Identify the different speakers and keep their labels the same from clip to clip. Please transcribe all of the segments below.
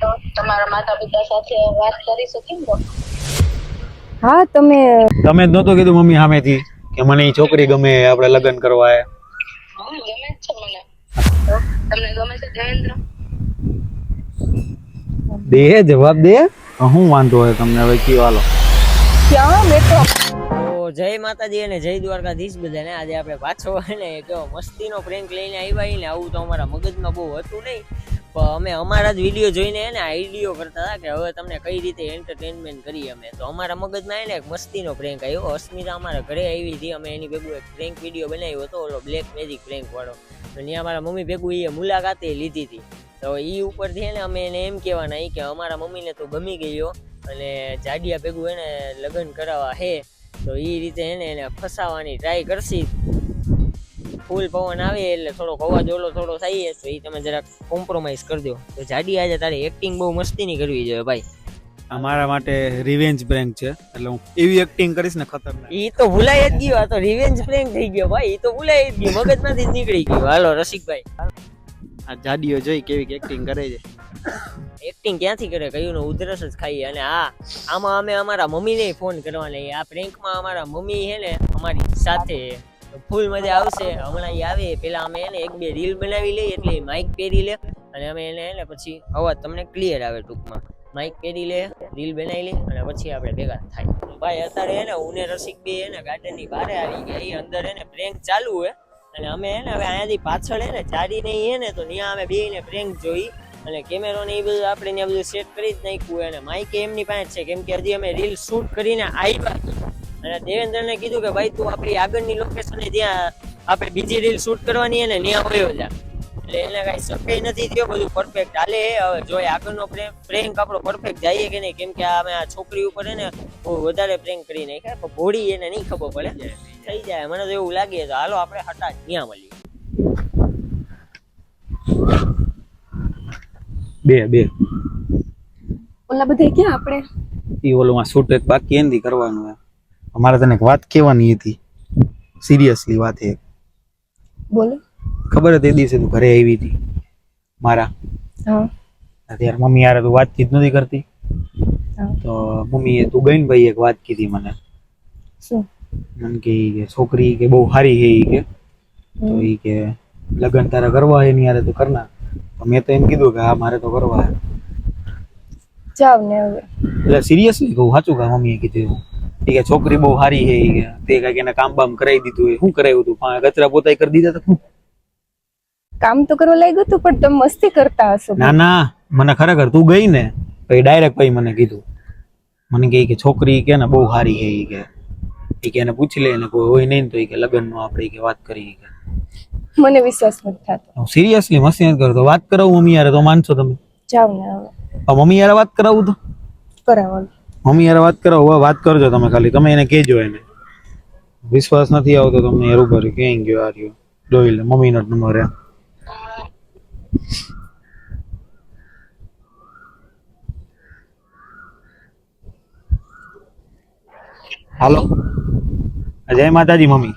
Speaker 1: તો તમારા માતા પિતા સાથે વાત કરી શકીએ તો
Speaker 2: હા તમે
Speaker 3: તમે જ નહોતું કીધું મમ્મી સામેથી કે મને એ છોકરી ગમે, આપણે લગ્ન કરવા હે?
Speaker 1: હા ગમે જ છે મને. તો તમને ગમે છે દેવેન્દ્ર?
Speaker 3: દે જવાબ દે. શું વાંધો હોય તમને? હવે કયો હાલો.
Speaker 2: ક્યાં બેઠો?
Speaker 4: તો જય માતાજી અને જય દ્વારકાધીશ બધાને. આજે આપણે પાછો ને કેવો મસ્તીનો પ્રેન્ક લઈને આવ્યા ને. આવું તો અમારા મગજમાં બહુ હતું નહીં, પણ અમે અમારા જ વિડીયો જોઈને ને આઈડિયો કરતા હતા કે હવે તમને કઈ રીતે એન્ટરટેનમેન્ટ કરીએ અમે. તો અમારા મગજમાં એક મસ્તીનો પ્રેન્ક આવ્યો. અસ્મિતા અમારા ઘરે આવી હતી, અમે એની ભેગું એક પ્રેન્ક વિડીયો બનાવ્યો હતો, ઓલો બ્લેક મેજિક પ્રેન્ક વાળો. તો ત્યાં અમારા મમ્મી ભેગું એ મુલાકાતે લીધી હતી. તો એ ઉપરથી ને અમે એને એમ કહેવાના કે અમારા મમ્મીને તો ગમી ગયો અને જાડિયા ભેગું એને લગ્ન કરાવવા હે. તો એ રીતે એને ફસાવાની ટ્રાય કરશી. ફૂલ પવન આવે એટલે થોડોક અવાજ ઓલો થોડો થાય તો એ તમે જરાક કોમ્પ્રોમાઇઝ કરજો. તો જાડી આજે તારી એક્ટિંગ બહુ મસ્તીની કરવી જોઈએ ભાઈ.
Speaker 3: અમારા માટે રિવેન્જ પ્રેન્ક છે, એટલે હું એવી એક્ટિંગ કરીશ ને ખતરનાક.
Speaker 4: એ તો ભૂલાઈ જ ગયો. આ તો રિવેન્જ પ્રેન્ક થઈ ગયો ભાઈ. એ તો ભૂલાઈ જ ગયું, મગજમાંથી જ નીકળી ગયું. હાલો રસિકભાઈ,
Speaker 3: આ જાડીઓ જોઈ કેવી એક્ટિંગ કરે છે.
Speaker 4: એક્ટિંગ ક્યાંથી કરે? કયું ને ઉધરસ જ ખાઈએ. અને આમાં અમે અમારા મમ્મીને ફોન કરવાના. આ પ્રેન્કમાં અમારા મમ્મી છે ને અમારી સાથે ફૂલ મજા આવશે. હમણાં એ આવે પેલા અમે એને એક બે રીલ બનાવી લઈએ, એટલે માઇક પહેરી લે અને અમે એને પછી અવાજ તમને ક્લિયર આવે. ટૂંકમાં માઇક પહેરી લે, રીલ બનાવી લે અને પછી આપણે ભેગા થાય. ભાઈ અત્યારે એને હું ને રસિક બે એને ગાર્ડનની બહાર આવી ગયા. એ અંદર એને પ્રેન્ક ચાલુ હોય અને અમે એને હવે અહીંયાથી પાછળ એને જાડી નહીં ને, તો ત્યાં અમે બે ને પ્રેન્ક જોઈ અને કેમેરો ને એ બધું આપણે ત્યાં બધું સેટ કરી જ નાખ્યું. અને માઇક એમની પાસે છે, કેમ કે હજી અમે રીલ શૂટ કરીને આવ્યા. અને દેવેન્દ્રને કીધું કે ભાઈ તું આપણી આગળની લોકેશને ત્યાં આપણે બીજી રીલ શૂટ કરવાની અને ત્યાં વયો જા. એટલે એને કાંઈ શક્ય નથી થયો, બધું પરફેક્ટ હાલે. હવે જોઈએ આગળનો પ્રેન્ક આપણો પરફેક્ટ જાય કે નહીં, કેમ કે અમે આ છોકરી ઉપર એને બહુ વધારે પ્રેન્ક કરી નાખ્યા, પણ ભોળી એને નહીં ખબર પડે. થઈ જાય મને તો એવું લાગે. તો હાલો આપણે હટાત ત્યાં મળીએ.
Speaker 3: બે
Speaker 2: ઓલા બધા ક્યાં આપણે?
Speaker 3: એ ઓલું શૂટ એક બાકી એનથી કરવાનું હે. અમારે તને એક વાત કહેવાની હતી, સિરિયસલી વાત. એક
Speaker 2: બોલો.
Speaker 3: ખબર હતી એ દિવસે તું ઘરે આવી હતી મારા?
Speaker 2: હા.
Speaker 3: ત્યારે મમ્મી યાર તું વાતચીત નથી કરતી, તો મમ્મીએ તું ગઈ ને ભાઈ એક વાત કીધી મને.
Speaker 2: શું?
Speaker 3: મને કે છોકરી કે બહુ સારી છે ઈ કે, તો ઈ કે લગ્ન તારે કરવા એની યારે તો કરના. મેં તો એમ કીધું કે હા મારે તો કરવા હે.
Speaker 2: જાવ ને હવે.
Speaker 3: એટલે સિરિયસલી કહું, સાચું કા મમ્મીએ કીધું એવું? ઈ કે છોકરી બહુ સારી છે ઈ કે, તે કાંઈક એને કામ બામ કરાવી દીધું હોય. શું કરાવ્યું હતું? કચરા પોતાય કરી દીધા હતા?
Speaker 2: કામ તો કરવા લાગ્યું હતું, પણ તમે મસ્તી કરતા હશો.
Speaker 3: ના ના, મને ખરેખર તું ગઈ ને પછી ડાયરેક્ટ પછી મને કીધું. મને કે છોકરી કે ને બહુ સારી છે ઈ કે એને પૂછી લે ને કોઈ હોય નહીં તો ઈ કે લગ્નનો આપણે કે વાત કરી.
Speaker 2: મને વિશ્વાસ નથી થતો.
Speaker 3: સિરિયસલી મસ્તી નથી કરતો. વાત કરાવું મમ્મી યારે તો માનશો તમે?
Speaker 2: જાવ ને હવે.
Speaker 3: મમ્મી યારે વાત કરાવું તો
Speaker 2: કરાવવાનું.
Speaker 3: મમ્મી યારે વાત કરાવો. વાત કરજો તમે, ખાલી તમે એને કહેજો. એને વિશ્વાસ નથી આવતો તમને યાર ઉપર ક્યાંય ગયો આ રહ્યો. જોઈ લે મમ્મીનો જ નંબર હે. હાલો. જય માતાજી મમ્મી.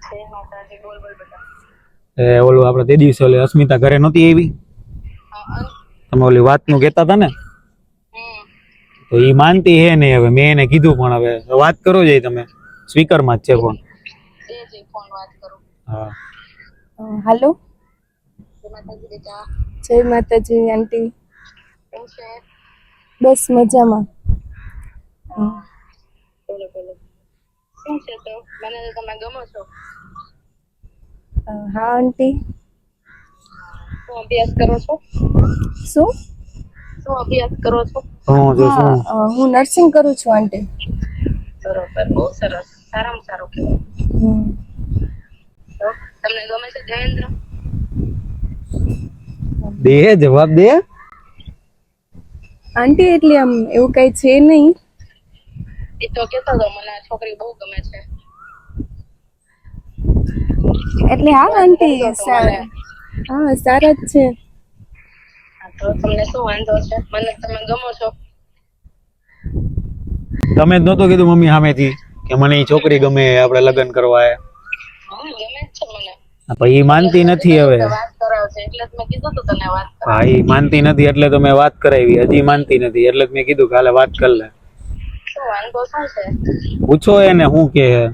Speaker 1: જય માતાજી. બોલ બોલ બેટા.
Speaker 3: ઓલું આપણે તે દિવસે ઓલી અસ્મિતા ઘરે નહોતી આવી, તમે ઓલી વાતનું કહેતા હતા ને, તો એ માનતી હે ને. હવે મેં એને કીધું, પણ હવે વાત કરો જઈ તમે, સ્પીકરમાં જ છે ફોન.
Speaker 1: ફોન વાત કરું.
Speaker 3: હા
Speaker 2: હાલો.
Speaker 1: જય માતાજી બેટા.
Speaker 2: જય માતાજી આંટી.
Speaker 1: કેમ છે?
Speaker 2: બસ મજામાં.
Speaker 1: બોલો બોલો. શું છે તો? મને તો તમે ગમો છો.
Speaker 2: હા આંટી.
Speaker 1: શું અભ્યાસ કરો છો?
Speaker 2: શું?
Speaker 1: શું અભ્યાસ કરો છો?
Speaker 2: હું નર્સિંગ કરું છું આંટી.
Speaker 1: બરોબર, બહુ સરસ. સારામાં સારું કહેવાય. તો તમને ગમે છે દેવેન્દ્ર?
Speaker 3: દે જવાબ દે.
Speaker 2: આંટી એટલે આમ એવું કઈ છે નહીં.
Speaker 1: એ તો કહેતો હતો મને આ છોકરી બહુ ગમે છે.
Speaker 2: એટલે હા આંટી હા સારા જ છે.
Speaker 1: તો તમને શું વાંધો છે? મને તમે ગમો છો.
Speaker 3: તમે જ નહોતું કીધું મમ્મી સામેથી કે મને એ છોકરી ગમે, આપણે લગ્ન કરવા હે?
Speaker 1: હા ગમે જ છે મને.
Speaker 3: પછી એ માનતી નથી હવે.
Speaker 1: વાત કરાવજો. છે એટલે જ મેં કીધું તું તને વાત કર.
Speaker 3: ભાઈ માનતી નથી એટલે તો મેં વાત કરાવી, હજી માનતી નથી એટલે જ મેં કીધું કાલે વાત કર લે.
Speaker 1: શું વાંધો શું છે?
Speaker 3: પૂછો એને શું કે હે.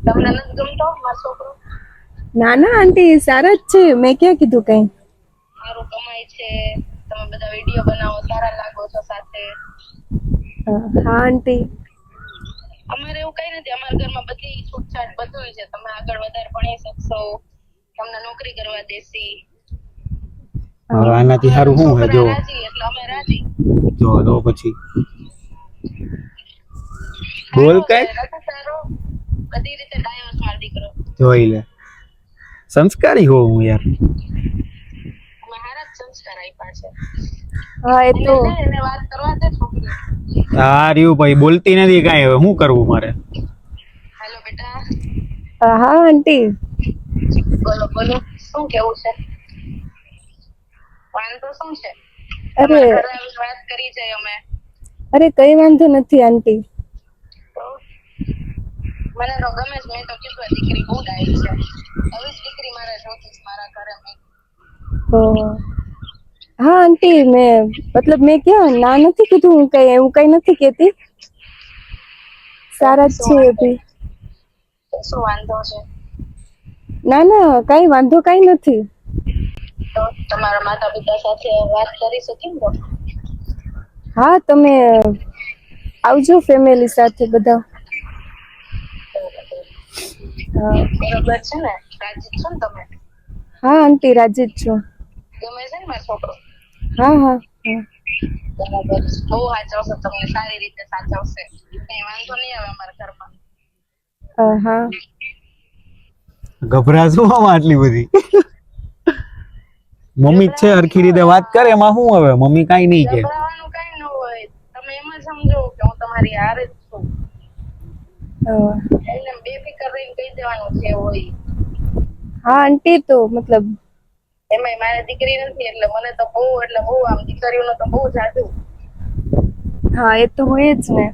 Speaker 1: તમને નથી ગમતો મારો છોકરો?
Speaker 2: ના ના આંટી સારા જ છે, મેં ક્યાં કીધું કઈ.
Speaker 1: સારું કમાય છે, તમે બધા વિડીયો બનાવો, સારા લાગો છો સાથે.
Speaker 2: હા આંટી.
Speaker 1: અમારે એવું કઈ નથી, અમારા ઘરમાં બધી છૂટછાટ બધું છે, તમે આગળ વધારે ભણી શકશો, તમને નોકરી કરવા દેશી.
Speaker 3: હવે આનાથી સારું શું હે? જો
Speaker 1: રાજી એટલે અમે રાજી.
Speaker 3: જો તો પછી બોલ કઈ
Speaker 1: નથી સારો, બધી રીતે ડાયો છે મારો દીકરો.
Speaker 3: જોઈ લે, સંસ્કારી હો હું યાર.
Speaker 1: અમે હારા જ સંસ્કાર આપ્યા છે.
Speaker 2: હા એ તો
Speaker 1: એને વાત કરવા દે છોકરી.
Speaker 3: હા રહ્યું ભાઈ, બોલતી નથી કાંઈ, હવે શું કરવું મારે?
Speaker 1: હેલો બેટા.
Speaker 2: હા આંટી.
Speaker 1: બોલો બોલો, શું કેવું છે? વાંધો શું છે?
Speaker 2: અરે
Speaker 1: તમારા ઘરે આવીને વાત કરી જાય અમે.
Speaker 2: અરે કઈ વાંધો નથી આંટી.
Speaker 1: તો મને તો ગમે જ, મેં તો કીધું આ દીકરી બહુ ડાયી છે, આવી જ દીકરી મારે જોતી છે મારા ઘરે. મેં
Speaker 2: હા આંટી, મેં ક્યાં ના નથી કીધું, હું કઈ એવું કઈ નથી કેતી. સારા જ છે એ બી.
Speaker 1: શું વાંધો છે?
Speaker 2: ના ના કઈ વાંધો કઈ નથી.
Speaker 1: તો તમારા માતા પિતા સાથે વાત કરી શકીએ ને?
Speaker 2: હા તમે આવજો ફેમિલી સાથે બધા.
Speaker 1: બરોબર છે ને? રાજી છો ને તમે?
Speaker 2: હા આંટી રાજી જ છું.
Speaker 1: ગમે છે ને મારો છોકરો?
Speaker 2: હા હા
Speaker 1: બરાબર, બહુ સાચવશે તમને, સારી રીતે સાચવશે, કઈ વાંધો નહીં આવે અમારા ઘરમાં.
Speaker 2: હા
Speaker 3: ગભરા શું આમાં આટલી બધી? મમ્મી જ છે, હરખી રીતે વાત કરે એમાં શું હવે? મમ્મી કાઈ નહીં કે.
Speaker 1: ગભરાવાનું કઈ ન હોય, તમે એમ જ સમજો કે હું તમારી હારે જ છું. એને બેફિકર રહીને કહી દેવાનું છે હોય.
Speaker 2: હા આંટી, તો મતલબ
Speaker 1: એમાંય મારી દીકરી નથી એટલે મને તો બહુ આમ દીકરીઓનું તો બહુ જાદુ.
Speaker 2: હા એ તો હોય જ ને.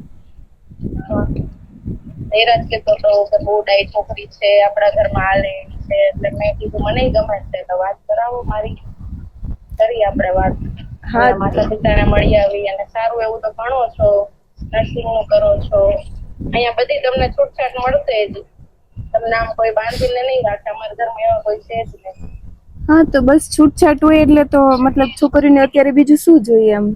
Speaker 1: ધીરજ કેતો તો કે બહુ ડાઈ છોકરી છે, આપણા ઘરમાં હાલે છે, એટલે મેં કીધું મને ગમે છે તો વાત કરાવો મારી, કરી આપણે વાત.
Speaker 2: હા
Speaker 1: માતા પિતાને મળી આવી અને સારું એવું તો ભણો છો, નર્સિંગ નું કરો છો, અહીંયા બધી તમને છૂટછાટ મળશે જ. તમને આમ કોઈ બાંધીને નહીં રાખે, અમારા ઘરમાં એવા કોઈ છે જ નહીં.
Speaker 2: હા તો બસ છૂટછાટ હોય એટલે તો મતલબ છોકરીને અત્યારે બીજું શું જોઈએ એમ.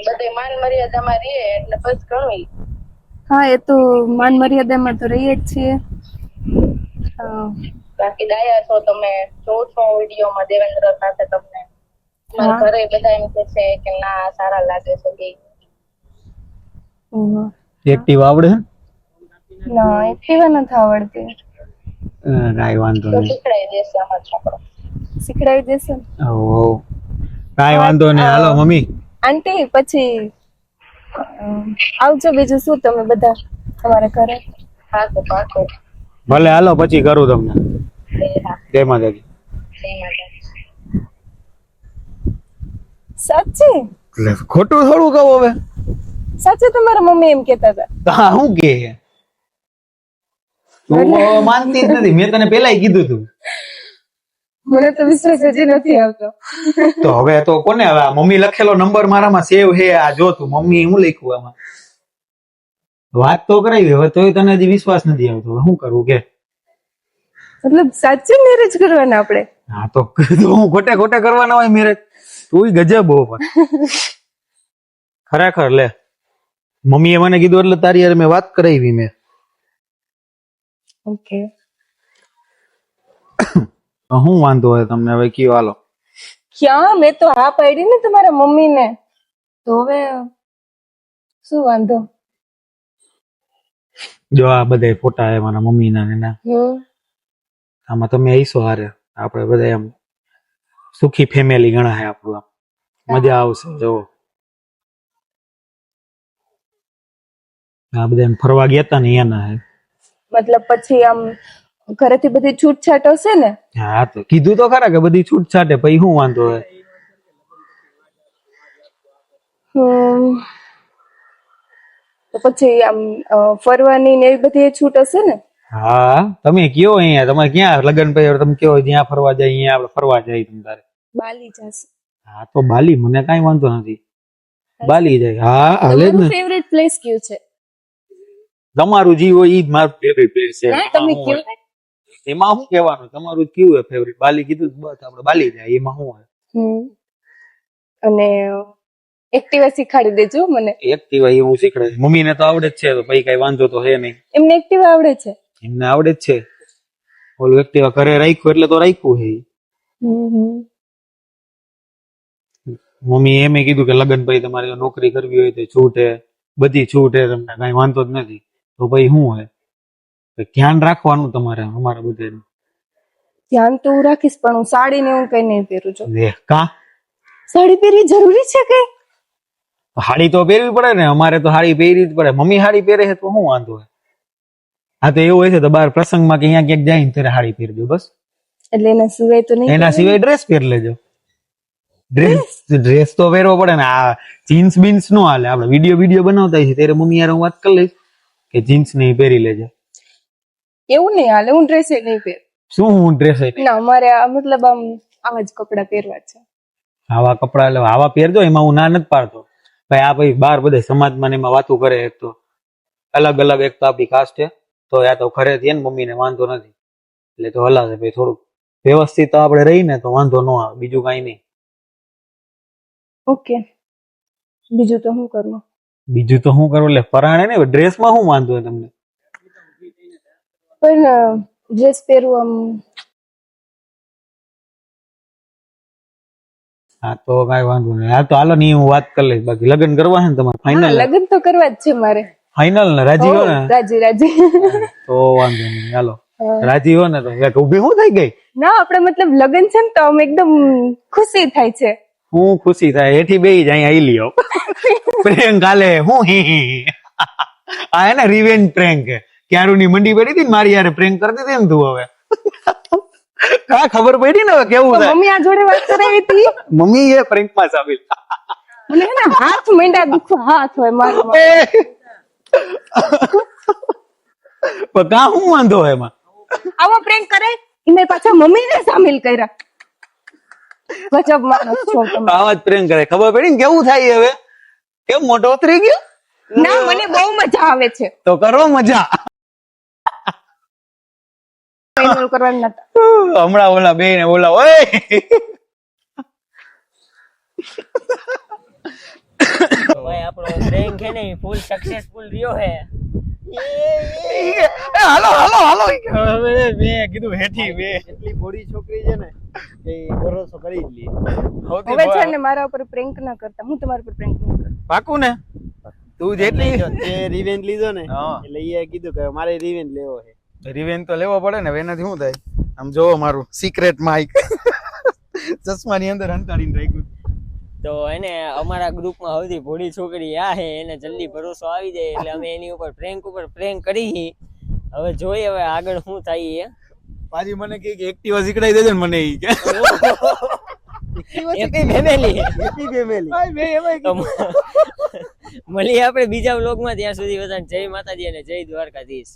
Speaker 1: બધે માન મર્યાદામાં રહે એટલે બસ ઘણું.
Speaker 2: હા એ તો માન મર્યાદામાં તો રહીએ જ છીએ.
Speaker 1: બાકી ડાયા છો તમે, જો છો વિડીયોમાં દેવેન્દ્ર સાથે તમને. મારા
Speaker 2: હા
Speaker 1: ઘરે બધા એમ કે છે કે ના સારા લાગે છે બે.
Speaker 3: એક્ટિવ આવડે?
Speaker 2: ના એક્ટિવા નથી આવડતી.
Speaker 3: કાંઈ વાંધો
Speaker 1: તો
Speaker 3: નહીં,
Speaker 1: શીખડાઈ દેશે અમારો છોકરો.
Speaker 2: શીખડાવી દેશે.
Speaker 3: કાંઈ વાંધો નહીં. હાલો મમ્મી.
Speaker 2: આંટી પછી આવજો, બીજું શું તમે બધા તમારા ઘરે.
Speaker 1: હા તો પાકો.
Speaker 3: ભલે હાલો, પછી કરું તમને.
Speaker 1: હા.
Speaker 3: જય માતાજી.
Speaker 1: જય માતાજી.
Speaker 2: સાચી?
Speaker 3: ખોટું થોડું કહું હવે.
Speaker 2: સાચે તમારા મમ્મી એમ કેતા હતા?
Speaker 3: હા શું કે તું માનતી જ નથી, મેં તને પેલા કીધું તું.
Speaker 2: મને તો વિશ્વાસ હજી નથી આવતો.
Speaker 3: તો હવે તો કોને, હવે મમ્મી લખેલો નંબર મારામાં સેવ હે, આ જો તું મમ્મી હું લખ્યું આમાં. વાત તો કરાવી, હવે તોય તને હજી વિશ્વાસ નથી આવતો, શું કરવું કે?
Speaker 2: મતલબ સાચે મેરેજ કરવાના આપણે?
Speaker 3: હા તો હું ખોટે ખોટે કરવાના હોય મેરેજ? તું ગજબ હો પણ ખરેખર. લે મમ્મીએ મને કીધું એટલે તારી યાર મેં વાત કરાવી. મેં
Speaker 2: ઓકે.
Speaker 3: શું વાંધો હોય તમને હવે કયો? હાલો.
Speaker 2: ક્યાં, મેં તો હા પાડી ને તમારા મમ્મીને, તો હવે શું વાંધો?
Speaker 3: જો આ બધા ફોટા હે મારા મમ્મીના ને એના, આમાં તમે આવીશો હારે, આપણે બધા એમ સુખી ફેમિલી ગણા હે આપણું, આમ મજા આવશે. જો આ બધા એમ ફરવા ગયા તા ને એના હે.
Speaker 2: મતલબ પછી આમ ઘરેથી બધી છૂટછાટ હશે ને?
Speaker 3: હા તો કીધું તો ખરા કે બધી છૂટછાટ હે, પછી શું વાંધો હે?
Speaker 2: તો પછી આમ ફરવાની ને એવી બધી છૂટ હશે ને?
Speaker 3: હા તમે કયો અહીંયા તમારે ક્યાં લગ્ન પછી તમે કયો જ્યાં ફરવા જાય અહીંયા આપણે ફરવા જાય તમ તારે
Speaker 2: બાલી જશે.
Speaker 3: હા તો બાલી મને કાંઈ વાંધો નથી બાલી જાય હા હાલે જ
Speaker 2: તમારું
Speaker 3: ને
Speaker 2: ફેવરેટ પ્લેસ કયું છે?
Speaker 3: તમારું જી હોય ઈ જ મારું ફેવરિટ પ્લેસ છે
Speaker 2: હા, તમે કયો.
Speaker 3: એમાં શું કહેવાનું તમારું કેવું હોય ફેવરિટ બાલી કીધું તો બસ આપણે બાલી જાય એમાં શું હોય
Speaker 2: અને એક્ટિવા શીખાડી દેજો મને.
Speaker 3: એક્ટિવા એવું શીખડે મમ્મીને તો આવડે જ છે તો પછી કઈ વાંધો તો હે નહીં
Speaker 2: એમને એક્ટિવા આવડે છે?
Speaker 3: એમને આવડે જ છે ઓલું એક્ટિવા ઘરે રાખ્યું એટલે તો રાખ્યું છે મમ્મી એમ કીધું કે લગ્ન પછી તમારે જો નોકરી કરવી હોય તો છૂટ હે બધી છૂટ હે તમને કઈ વાંધો જ નથી તો પછી શું હે ધ્યાન રાખવાનું તમારે અમારા બધાનું
Speaker 2: ધ્યાન તો હું રાખીશ પણ હું સાડી ને હું કઈ નહીં પહેરું છું.
Speaker 3: કા
Speaker 2: સાડી પહેરવી જરૂરી છે કે?
Speaker 3: સાડી તો પહેરવી પડે ને અમારે તો સાડી પહેરવી જ પડે મમ્મી સાડી પહેરે છે તો શું વાંધો હોય હા તો એવું હોય છે તો બહાર પ્રસંગમાં કે અહીંયા ક્યાંક જાય ને ત્યારે સાડી પહેરજો બસ
Speaker 2: એટલે એના સિવાય તો નહીં.
Speaker 3: એના સિવાય ડ્રેસ પહેરી લેજો ડ્રેસ તો પહેરવો પડે ને આ જીન્સ બીન્સ નો હાલે આપણે વિડીયો બનાવતા હોય છે ત્યારે મમ્મી યાર હું વાત કરી લઈશ કે જીન્સ નહીં પહેરી લેજે
Speaker 2: એવું નહીં હાલે, હું ડ્રેસ નહીં પહેર.
Speaker 3: શું હું ડ્રેસ
Speaker 2: ના અમારે મતલબ આમ આવા જ કપડા પહેરવા છે.
Speaker 3: આવા કપડા એટલે આવા પહેરજો એમાં હું ના નથી પાડતો ભાઈ આ ભાઈ બહાર બધા સમાજમાં ને એમાં વાતો કરે એક તો અલગ અલગ એક તો આપણી કાસ્ટ છે તો યા તો ઘરેથી ને મમ્મીને વાંધો નથી એટલે તો હલાશે ભાઈ થોડુંક વ્યવસ્થિત આપણે રહીને તો વાંધો ન આવે બીજું કઈ નહીં
Speaker 2: ઓકે બીજું તો શું કરવું?
Speaker 3: બીજું તો શું કરવું એટલે પરાણે ને ડ્રેસમાં શું વાંધો હોય તમને
Speaker 2: પણ ડ્રેસ પહેરવું આમ
Speaker 3: હા તો કઈ વાંધો નહીં હા તો હાલો નહીં હું વાત કરી લઈશ બાકી લગ્ન કરવા છે ને તમારે
Speaker 2: હા,
Speaker 3: ફાઇનલ
Speaker 2: લગ્ન તો કરવા જ છે મારે.
Speaker 3: ફાઇનલ ને રાજી હો ને
Speaker 2: રાજી રાજી.
Speaker 3: તો વાંધો નહીં હાલો રાજી હો ને તો એક ઊભી શું થઈ ગઈ
Speaker 2: ના આપણે મતલબ લગ્ન છે ને તો આમ એકદમ ખુશી થાય છે.
Speaker 3: હું ખુશી થાય હેઠી બેહી જાય આઈ લ્યો પ્રેન્ક હાલે હું આ હે ને રિવેન્જ પ્રેન્ક ક્યારું ની મંડી પડી હતી ને મારી યારે પ્રેન્ક કરી દીધી ને તું હવે કા ખબર પડી ને હવે કેવું થાય
Speaker 2: મમ્મી આ જોડે વાત કરાવી હતી
Speaker 3: મમ્મી એ પ્રેન્ક માં સામેલ
Speaker 2: મને હે ને હાથ માંડ્યા દુખવા હાથ હોય મારો
Speaker 3: પણ કા હું વાંધો હોય એમાં
Speaker 2: આવો પ્રેન્ક કરે એને પાછા મમ્મીને સામેલ કર્યા. ગજબ માણસ છો તમે.
Speaker 3: આવા જ પ્રેન્ક કરે ખબર પડી ને કેવું થાય હવે કેમ મોટો ઉતરી ગયો
Speaker 2: ના મને બહુ મજા આવે છે.
Speaker 3: તો કરો મજા
Speaker 2: ફાઇનલ કરવાનું નતા.
Speaker 3: હમણાં ઓલા બે ને ઓલા ઓય
Speaker 4: ભાઈ આપણો પ્રેન્ક છે ને ફૂલ સક્સેસફુલ રહ્યો હે
Speaker 3: હાલો હાલો હાલો હવે મેં કીધું હેઠી બે
Speaker 5: એટલી ભોળી છોકરી છે ને કે ભરોસો કરી જ લે.
Speaker 2: હવે છે ને મારા ઉપર પ્રેન્ક ના કરતા હું તમારા ઉપર પ્રેન્ક નહીં કરું.
Speaker 3: પાકું ને તું જેટલી
Speaker 5: જો તે રિવેન્જ લીધો ને
Speaker 3: હા.
Speaker 5: એટલે એ કીધું કે મારે રિવેન્જ લેવો છે.
Speaker 3: રિવેન્જ તો લેવો પડે ને એનાથી શું થાય આમ જોવો મારું સિક્રેટ માઇક ચશ્માની અંદર હંતાડીને રાખ્યું
Speaker 4: તો એને અમારા ગ્રુપમાં સૌથી ભોળી છોકરી આ હે એને જલ્દી ભરોસો આવી જાય એટલે અમે એની ઉપર પ્રેન્ક કરી હવે જોઈએ હવે આગળ શું થાય એ
Speaker 3: પાછી મને કે એક્ટિવા શીખડાઈ દેજે ને મને ઈ કે
Speaker 4: એપી ફેમિલી
Speaker 5: એટલી ફેમિલી
Speaker 4: મળીએ આપણે બીજા વ્લોગમાં ત્યાં સુધી બધાને જય માતાજી અને જય દ્વારકાધીશ.